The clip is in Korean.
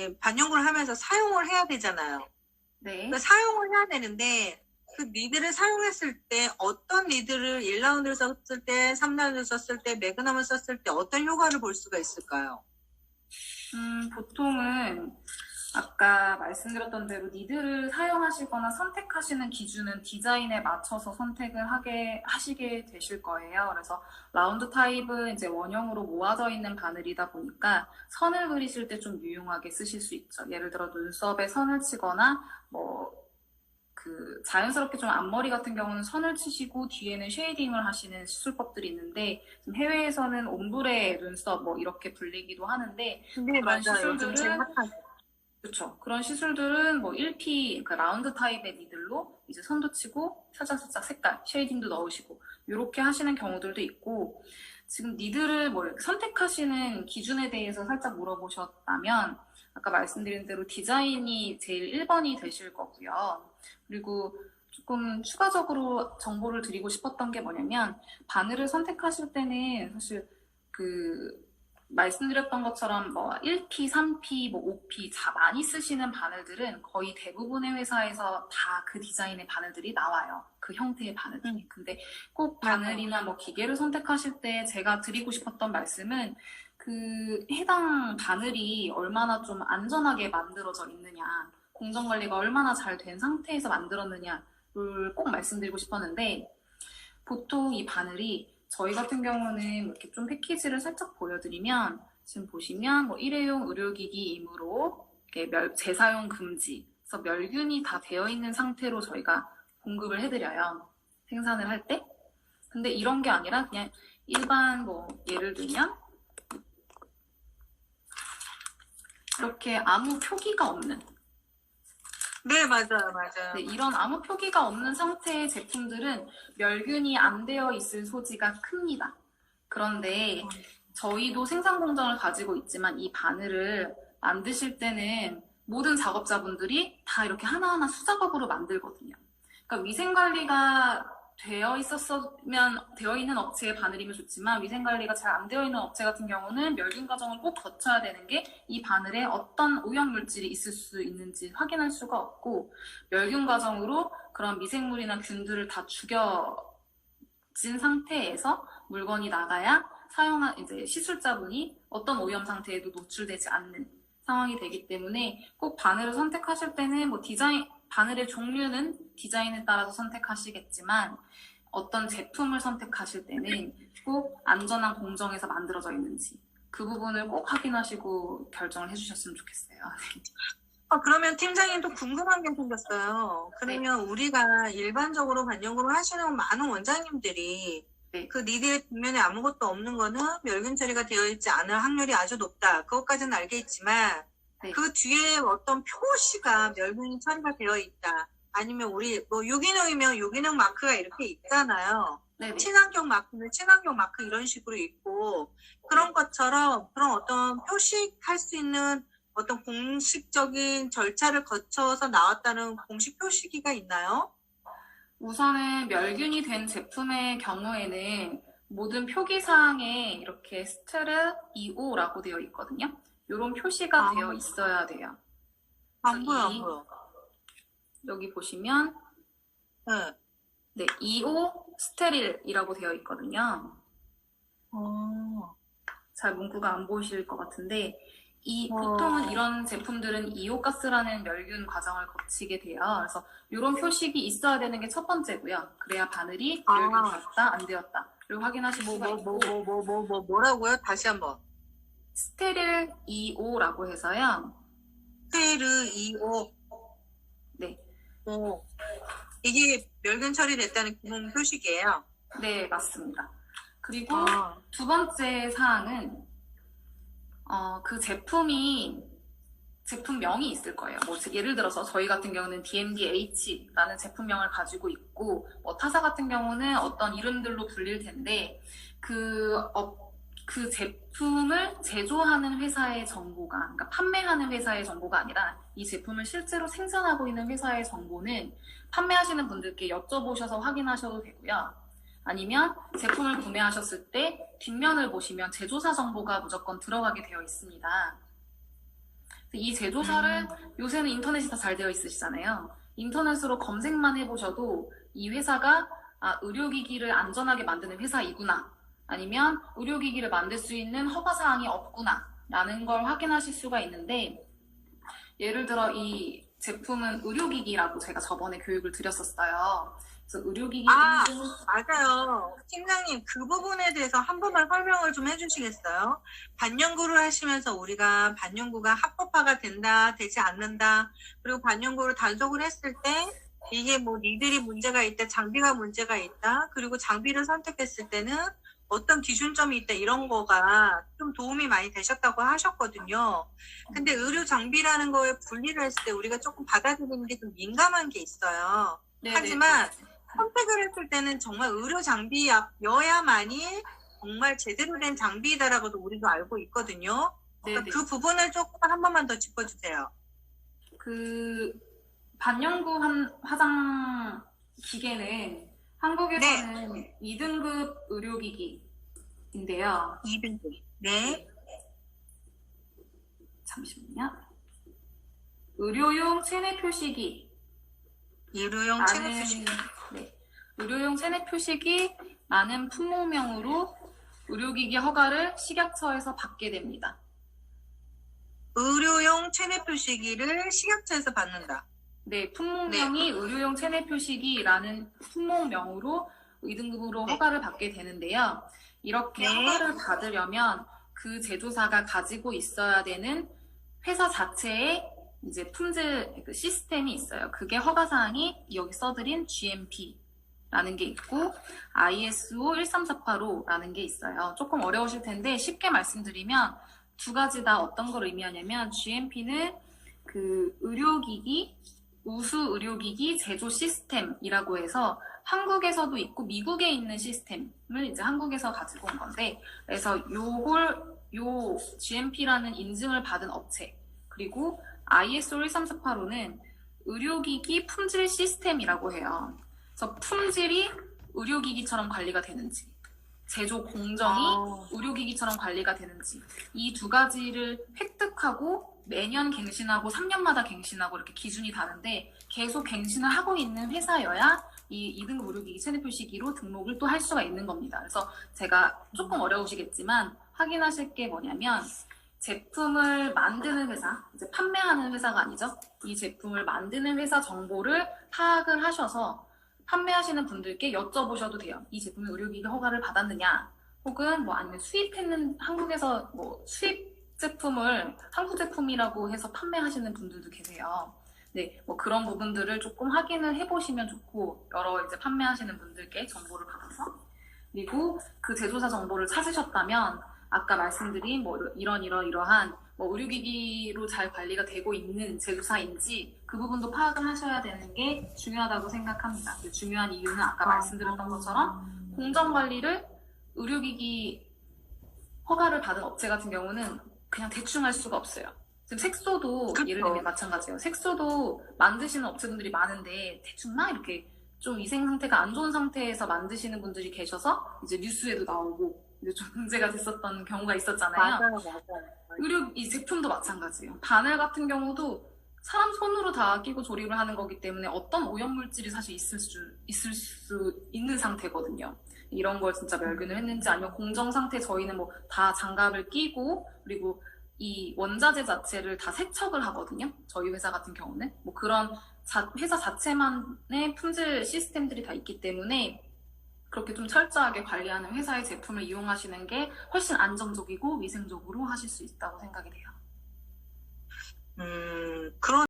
이제 반영을 하면서 사용을 해야 되잖아요. 네. 사용을 해야 되는데 그 리드를 사용했을 때 어떤 리드를 1라운드를 썼을 때, 3라운드를 썼을 때, 매그넘을 썼을 때 어떤 효과를 볼 수가 있을까요? 보통은 아까 말씀드렸던 대로 니드를 사용하시거나 선택하시는 기준은 디자인에 맞춰서 선택을 하시게 되실 거예요. 그래서 라운드 타입은 이제 원형으로 모아져 있는 바늘이다 보니까 선을 그리실 때 좀 유용하게 쓰실 수 있죠. 예를 들어 눈썹에 선을 치거나 자연스럽게 좀 앞머리 같은 경우는 선을 치시고 뒤에는 쉐이딩을 하시는 시술법들이 있는데 해외에서는 옴브레 눈썹 이렇게 불리기도 하는데 네, 그런 맞아요. 시술들은 그렇죠. 그런 시술들은 1P 라운드 타입의 니들로 이제 선도 치고 살짝살짝 색깔, 쉐이딩도 넣으시고 이렇게 하시는 경우들도 있고 지금 니들을 선택하시는 기준에 대해서 살짝 물어보셨다면 아까 말씀드린 대로 디자인이 제일 1번이 되실 거고요. 그리고 조금 추가적으로 정보를 드리고 싶었던 게 뭐냐면 바늘을 선택하실 때는 사실 말씀드렸던 것처럼 1P, 3P, 5P 많이 쓰시는 바늘들은 거의 대부분의 회사에서 다 그 디자인의 바늘들이 나와요. 그 형태의 바늘들이. 근데 꼭 바늘이나 기계를 선택하실 때 제가 드리고 싶었던 말씀은 해당 바늘이 얼마나 좀 안전하게 만들어져 있느냐, 공정관리가 얼마나 잘 된 상태에서 만들었느냐를 꼭 말씀드리고 싶었는데 보통 이 바늘이 저희 같은 경우는 이렇게 좀 패키지를 살짝 보여드리면 지금 보시면 일회용 의료기기이므로 재사용 금지, 그래서 멸균이 다 되어 있는 상태로 저희가 공급을 해드려요. 생산을 할 때. 근데 이런 게 아니라 그냥 일반 예를 들면 이렇게 아무 표기가 없는 네, 맞아요. 네, 이런 아무 표기가 없는 상태의 제품들은 멸균이 안 되어 있을 소지가 큽니다. 그런데 저희도 생산 공정을 가지고 있지만 이 바늘을 만드실 때는 모든 작업자분들이 다 이렇게 하나하나 수작업으로 만들거든요. 그러니까 위생관리가 되어 있는 업체의 바늘이면 좋지만 위생관리가 잘 안 되어 있는 업체 같은 경우는 멸균 과정을 꼭 거쳐야 되는 게 이 바늘에 어떤 오염물질이 있을 수 있는지 확인할 수가 없고 멸균 과정으로 그런 미생물이나 균들을 다 죽여진 상태에서 물건이 나가야 사용한 이제 시술자분이 어떤 오염 상태에도 노출되지 않는 상황이 되기 때문에 꼭 바늘을 선택하실 때는 바늘의 종류는 디자인에 따라서 선택하시겠지만 어떤 제품을 선택하실 때는 꼭 안전한 공정에서 만들어져 있는지 그 부분을 꼭 확인하시고 결정을 해주셨으면 좋겠어요. 그러면 팀장님도 궁금한 게 생겼어요. 그러면 우리가 일반적으로 반영으로 하시는 많은 원장님들이 그 니드의 뒷면에 아무것도 없는 거는 멸균 처리가 되어 있지 않을 확률이 아주 높다. 그것까지는 알겠지만 그 뒤에 어떤 표시가 멸균 처리가 되어 있다. 아니면 우리 유기농이면 유기농 마크가 이렇게 있잖아요. 친환경 마크는 친환경 마크 이런 식으로 있고 그런 것처럼 그런 어떤 표식할 수 있는 어떤 공식적인 절차를 거쳐서 나왔다는 공식 표시기가 있나요? 우선은 멸균이 된 제품의 경우에는 모든 표기사항에 이렇게 스테르 2호라고 되어 있거든요. 이런 표시가 되어 있어야 돼요. 안 보여. 여기 보시면 네, 2호 스테릴이라고 되어 있거든요. 잘 문구가 안 보이실 것 같은데 보통은 이런 제품들은 2호 가스라는 멸균 과정을 거치게 돼요. 그래서 이런 표식이 있어야 되는 게 첫 번째고요. 그래야 바늘이 멸균 되었다, 안 되었다를 확인하실 수가 있고 뭐라고요? 다시 한번. 스테릴 2호라고 해서요. 스테릴 2호. 네. 이게 멸균 처리됐다는 기본 표식이에요? 네, 맞습니다. 그리고 두 번째 사항은 그 제품명이 있을 거예요. 예를 들어서 저희 같은 경우는 DMDH라는 제품명을 가지고 있고 타사 같은 경우는 어떤 이름들로 불릴 텐데 그 제품을 제조하는 회사의 정보가, 그러니까 판매하는 회사의 정보가 아니라 이 제품을 실제로 생산하고 있는 회사의 정보는 판매하시는 분들께 여쭤보셔서 확인하셔도 되고요. 아니면 제품을 구매하셨을 때 뒷면을 보시면 제조사 정보가 무조건 들어가게 되어 있습니다. 이 제조사를 요새는 인터넷이 다 잘 되어 있으시잖아요. 인터넷으로 검색만 해보셔도 이 회사가 의료기기를 안전하게 만드는 회사이구나, 아니면 의료기기를 만들 수 있는 허가사항이 없구나 라는 걸 확인하실 수가 있는데, 예를 들어 이 제품은 의료기기라고 제가 저번에 교육을 드렸었어요. 그래서 의료기기 맞아요. 팀장님, 그 부분에 대해서 한 번만 설명을 좀 해주시겠어요? 반영구를 하시면서 우리가 반영구가 합법화가 된다, 되지 않는다, 그리고 반영구를 단속을 했을 때 이게 뭐 니들이 문제가 있다, 장비가 문제가 있다, 그리고 장비를 선택했을 때는 어떤 기준점이 있다, 이런 거가 좀 도움이 많이 되셨다고 하셨거든요. 근데 의료 장비라는 거에 분리를 했을 때 우리가 조금 받아들이는 게 좀 민감한 게 있어요. 하지만 선택을 했을 때는 정말 의료 장비여야만이 정말 제대로 된 장비이다라고도 우리도 알고 있거든요. 그러니까 그 부분을 조금 한 번만 더 짚어주세요. 그 반영구 화장 기계는 한국에서는 2등급 의료기기인데요. 2등급. 네. 잠시만요. 의료용 체내 표시기. 의료용 체내 표시기. 네. 의료용 체내 표시기라는 품목명으로 의료기기 허가를 식약처에서 받게 됩니다. 의료용 체내 표시기를 식약처에서 받는다. 네, 품목명이 의료용 체내 표시기라는 품목명으로 2등급으로 허가를 받게 되는데요. 이렇게 허가를 받으려면 그 제조사가 가지고 있어야 되는 회사 자체의 이제 품질 시스템이 있어요. 그게 허가사항이 여기 써드린 GMP라는 게 있고 ISO 13485라는 게 있어요. 조금 어려우실 텐데 쉽게 말씀드리면 두 가지 다 어떤 걸 의미하냐면, GMP는 그 의료기기, 우수 의료기기 제조 시스템이라고 해서 한국에서도 있고 미국에 있는 시스템을 이제 한국에서 가지고 온 건데, 그래서 요 GMP라는 인증을 받은 업체, 그리고 ISO 13485는 의료기기 품질 시스템이라고 해요. 그래서 품질이 의료기기처럼 관리가 되는지, 제조 공정이 의료기기처럼 관리가 되는지, 이 두 가지를 획득하고 매년 갱신하고 3년마다 갱신하고 이렇게 기준이 다른데, 계속 갱신을 하고 있는 회사여야 이 2등급 의료기기 체내 표시기로 등록을 또 할 수가 있는 겁니다. 그래서 제가 조금 어려우시겠지만 확인하실 게 뭐냐면, 제품을 만드는 회사, 이제 판매하는 회사가 아니죠. 이 제품을 만드는 회사 정보를 파악을 하셔서 판매하시는 분들께 여쭤보셔도 돼요. 이 제품이 의료기기 허가를 받았느냐, 혹은 뭐 아니면 한국에서 뭐 수입 제품을 한국 제품이라고 해서 판매하시는 분들도 계세요. 네, 뭐 그런 부분들을 조금 확인을 해보시면 좋고, 여러 이제 판매하시는 분들께 정보를 받아서, 그리고 그 제조사 정보를 찾으셨다면 아까 말씀드린 뭐 이러한 뭐 의료기기로 잘 관리가 되고 있는 제조사인지 그 부분도 파악을 하셔야 되는 게 중요하다고 생각합니다. 그 중요한 이유는 아까 말씀드렸던 것처럼 공정관리를 의료기기 허가를 받은 업체 같은 경우는 그냥 대충 할 수가 없어요. 지금 색소도 예를 들면 마찬가지예요. 색소도 만드시는 업체분들이 많은데 대충 막 이렇게 좀 위생 상태가 안 좋은 상태에서 만드시는 분들이 계셔서 이제 뉴스에도 나오고 이제 좀 문제가 됐었던 경우가 있었잖아요. 맞아요. 이 제품도 마찬가지예요. 바늘 같은 경우도 사람 손으로 다 끼고 조립을 하는 거기 때문에 어떤 오염물질이 사실 있을 수 있는 상태거든요. 이런 걸 진짜 멸균을 했는지, 아니면 공정 상태 저희는 뭐 다 장갑을 끼고, 그리고 이 원자재 자체를 다 세척을 하거든요. 저희 회사 같은 경우는 뭐 그런 회사 자체만의 품질 시스템들이 다 있기 때문에 그렇게 좀 철저하게 관리하는 회사의 제품을 이용하시는 게 훨씬 안정적이고 위생적으로 하실 수 있다고 생각이 돼요. 그런